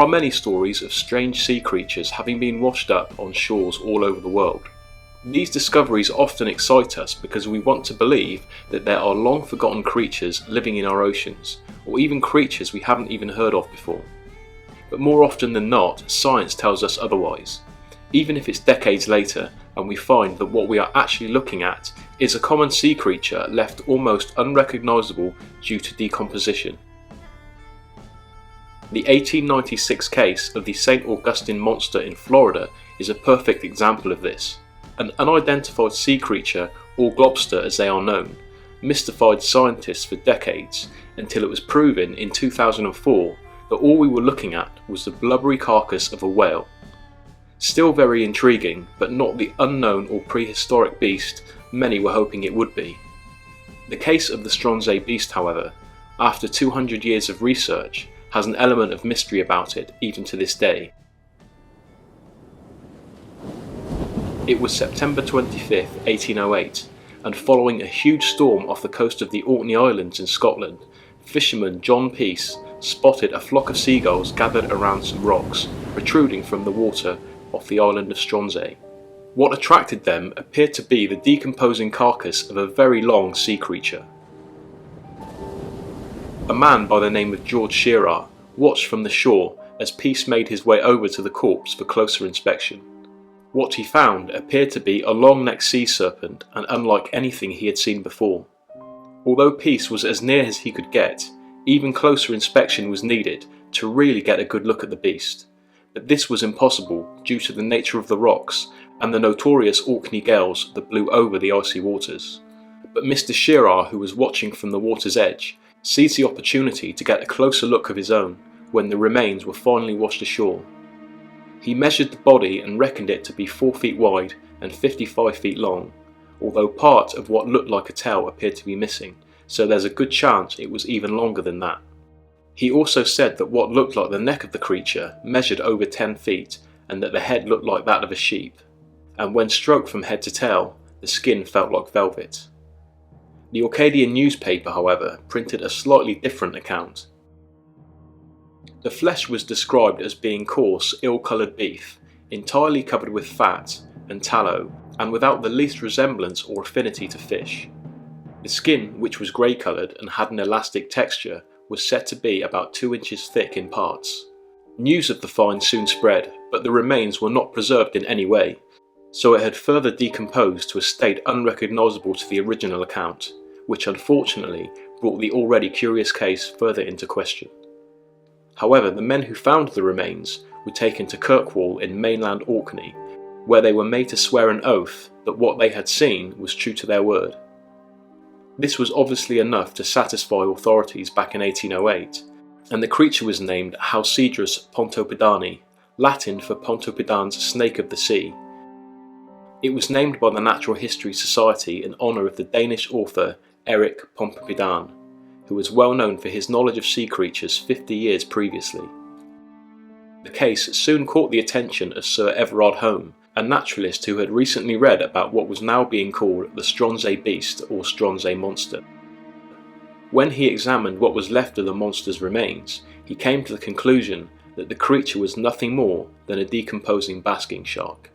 are many stories of strange sea creatures having been washed up on shores all over the world. These discoveries often excite us because we want to believe that there are long forgotten creatures living in our oceans, or even creatures we haven't even heard of before. But more often than not, science tells us otherwise, even if it's decades later and we find that what we are actually looking at is a common sea creature left almost unrecognisable due to decomposition. The 1896 case of the St. Augustine monster in Florida is a perfect example of this. An unidentified sea creature, or globster as they are known, mystified scientists for decades until it was proven in 2004 that all we were looking at was the blubbery carcass of a whale. Still very intriguing, but not the unknown or prehistoric beast many were hoping it would be. The case of the Stronsay Beast, however, after 200 years of research, has an element of mystery about it even to this day. It was September 25, 1808, and following a huge storm off the coast of the Orkney Islands in Scotland, fisherman John Peace spotted a flock of seagulls gathered around some rocks protruding from the water off the island of Stronsay. What attracted them appeared to be the decomposing carcass of a very long sea creature. A man by the name of George Shearer watched from the shore as Peace made his way over to the corpse for closer inspection. What he found appeared to be a long-necked sea serpent and unlike anything he had seen before. Although Peace was as near as he could get, even closer inspection was needed to really get a good look at the beast. But this was impossible due to the nature of the rocks and the notorious Orkney gales that blew over the icy waters. But Mr. Shearer, who was watching from the water's edge, seized the opportunity to get a closer look of his own when the remains were finally washed ashore. He measured the body and reckoned it to be 4 feet wide and 55 feet long, although part of what looked like a tail appeared to be missing, so there's a good chance it was even longer than that. He also said that what looked like the neck of the creature measured over 10 feet and that the head looked like that of a sheep, and when stroked from head to tail, the skin felt like velvet. The Orcadian newspaper, however, printed a slightly different account. The flesh was described as being coarse, ill-coloured beef, entirely covered with fat and tallow, and without the least resemblance or affinity to fish. The skin, which was grey-coloured and had an elastic texture, was said to be about 2 inches thick in parts. News of the find soon spread, but the remains were not preserved in any way, so it had further decomposed to a state unrecognisable to the original account, which unfortunately brought the already curious case further into question. However, the men who found the remains were taken to Kirkwall in mainland Orkney, where they were made to swear an oath that what they had seen was true to their word. This was obviously enough to satisfy authorities back in 1808, and the creature was named Halcedrus pontopidani, Latin for Pontoppidan's snake of the sea. It was named by the Natural History Society in honour of the Danish author Erik Pontoppidan, who was well known for his knowledge of sea creatures 50 years previously. The case soon caught the attention of Sir Everard Home, a naturalist who had recently read about what was now being called the Stronsay Beast or Stronsay Monster. When he examined what was left of the monster's remains, he came to the conclusion that the creature was nothing more than a decomposing basking shark,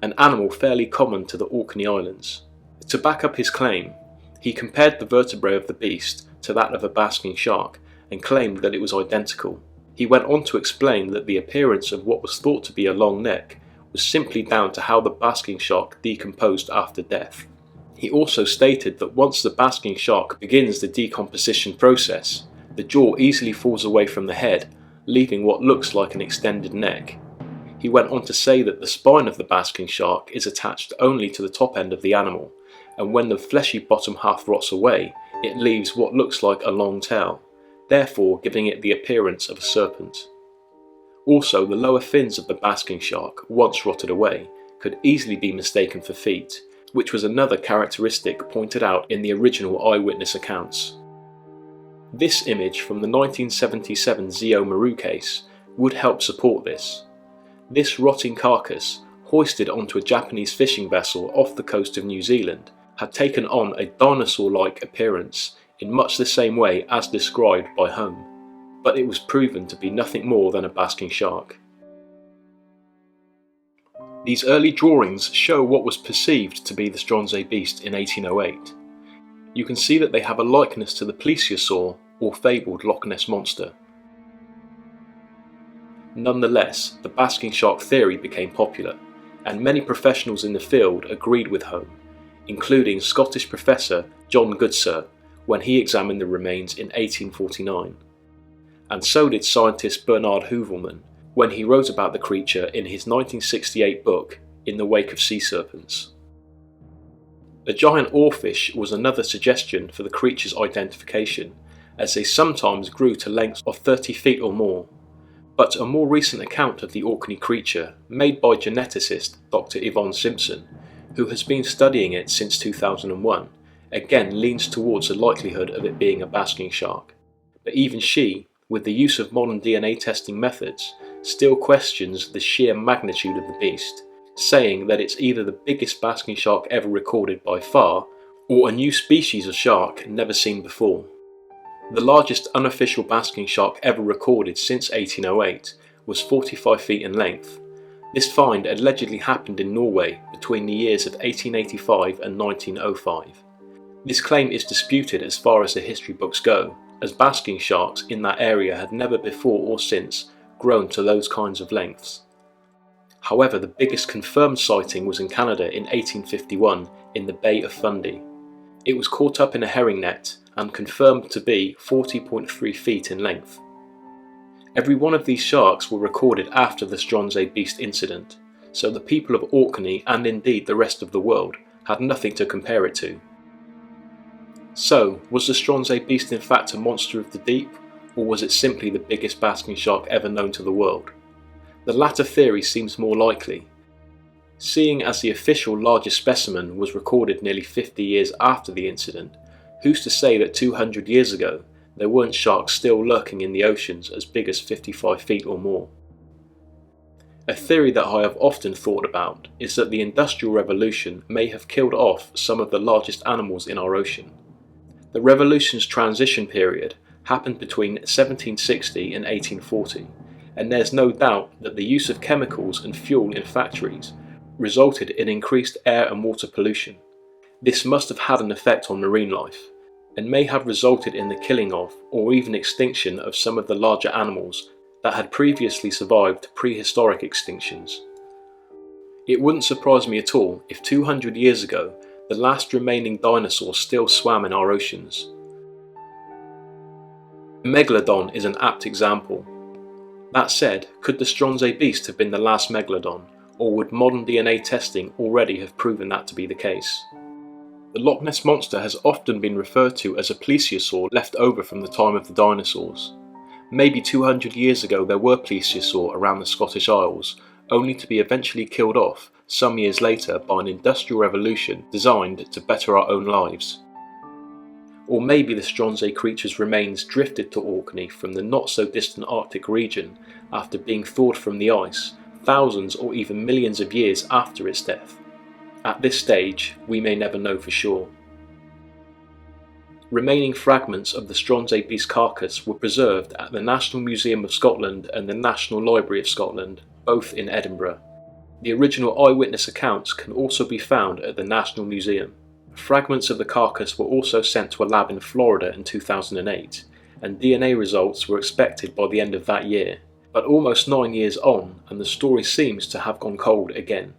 an animal fairly common to the Orkney Islands. To back up his claim, he compared the vertebrae of the beast to that of a basking shark and claimed that it was identical. He went on to explain that the appearance of what was thought to be a long neck was simply down to how the basking shark decomposed after death. He also stated that once the basking shark begins the decomposition process, the jaw easily falls away from the head, leaving what looks like an extended neck. He went on to say that the spine of the basking shark is attached only to the top end of the animal, and when the fleshy bottom half rots away, it leaves what looks like a long tail, therefore giving it the appearance of a serpent. Also, the lower fins of the basking shark, once rotted away, could easily be mistaken for feet, which was another characteristic pointed out in the original eyewitness accounts. This image from the 1977 Zio Maru case would help support this. This rotting carcass, hoisted onto a Japanese fishing vessel off the coast of New Zealand, had taken on a dinosaur-like appearance in much the same way as described by Home. but it was proven to be nothing more than a basking shark. These early drawings show what was perceived to be the Stronsay Beast in 1808. You can see that they have a likeness to the plesiosaur or fabled Loch Ness Monster. Nonetheless, the basking shark theory became popular, and many professionals in the field agreed with Home, including Scottish professor John Goodsir when he examined the remains in 1849. And so did scientist Bernard Heuvelman when he wrote about the creature in his 1968 book, In the Wake of Sea Serpents. A giant oarfish was another suggestion for the creature's identification, as they sometimes grew to lengths of 30 feet or more. But a more recent account of the Orkney creature, made by geneticist Dr. Yvonne Simpson, who has been studying it since 2001, again leans towards the likelihood of it being a basking shark. But even she, with the use of modern DNA testing methods, still questions the sheer magnitude of the beast, saying that it's either the biggest basking shark ever recorded by far, or a new species of shark never seen before. The largest unofficial basking shark ever recorded since 1808 was 45 feet in length. This find allegedly happened in Norway between the years of 1885 and 1905. This claim is disputed as far as the history books go, as basking sharks in that area had never before or since grown to those kinds of lengths. However, the biggest confirmed sighting was in Canada in 1851 in the Bay of Fundy. It was caught up in a herring net and confirmed to be 40.3 feet in length. Every one of these sharks were recorded after the Stronsay Beast incident, so the people of Orkney and indeed the rest of the world had nothing to compare it to. So, was the Stronsay Beast in fact a monster of the deep, or was it simply the biggest basking shark ever known to the world? The latter theory seems more likely, seeing as the official largest specimen was recorded nearly 50 years after the incident. Who's to say that 200 years ago there weren't sharks still lurking in the oceans as big as 55 feet or more? A theory that I have often thought about is that the Industrial Revolution may have killed off some of the largest animals in our ocean. The Revolution's transition period happened between 1760 and 1840, and there's no doubt that the use of chemicals and fuel in factories resulted in increased air and water pollution. This must have had an effect on marine life, and may have resulted in the killing of, or even extinction of, some of the larger animals that had previously survived prehistoric extinctions. It wouldn't surprise me at all if 200 years ago the last remaining dinosaur still swam in our oceans. Megalodon is an apt example. That said, could the Stronsay Beast have been the last Megalodon, or would modern DNA testing already have proven that to be the case? The Loch Ness Monster has often been referred to as a plesiosaur left over from the time of the dinosaurs. Maybe 200 years ago there were plesiosaurs around the Scottish Isles, only to be eventually killed off some years later by an industrial revolution designed to better our own lives. Or maybe the Stronsay creature's remains drifted to Orkney from the not so distant Arctic region after being thawed from the ice, thousands or even millions of years after its death. At this stage, we may never know for sure. Remaining fragments of the Stronsay Beast carcass were preserved at the National Museum of Scotland and the National Library of Scotland, both in Edinburgh. The original eyewitness accounts can also be found at the National Museum. Fragments of the carcass were also sent to a lab in Florida in 2008, and DNA results were expected by the end of that year. But almost 9 years on, and the story seems to have gone cold again.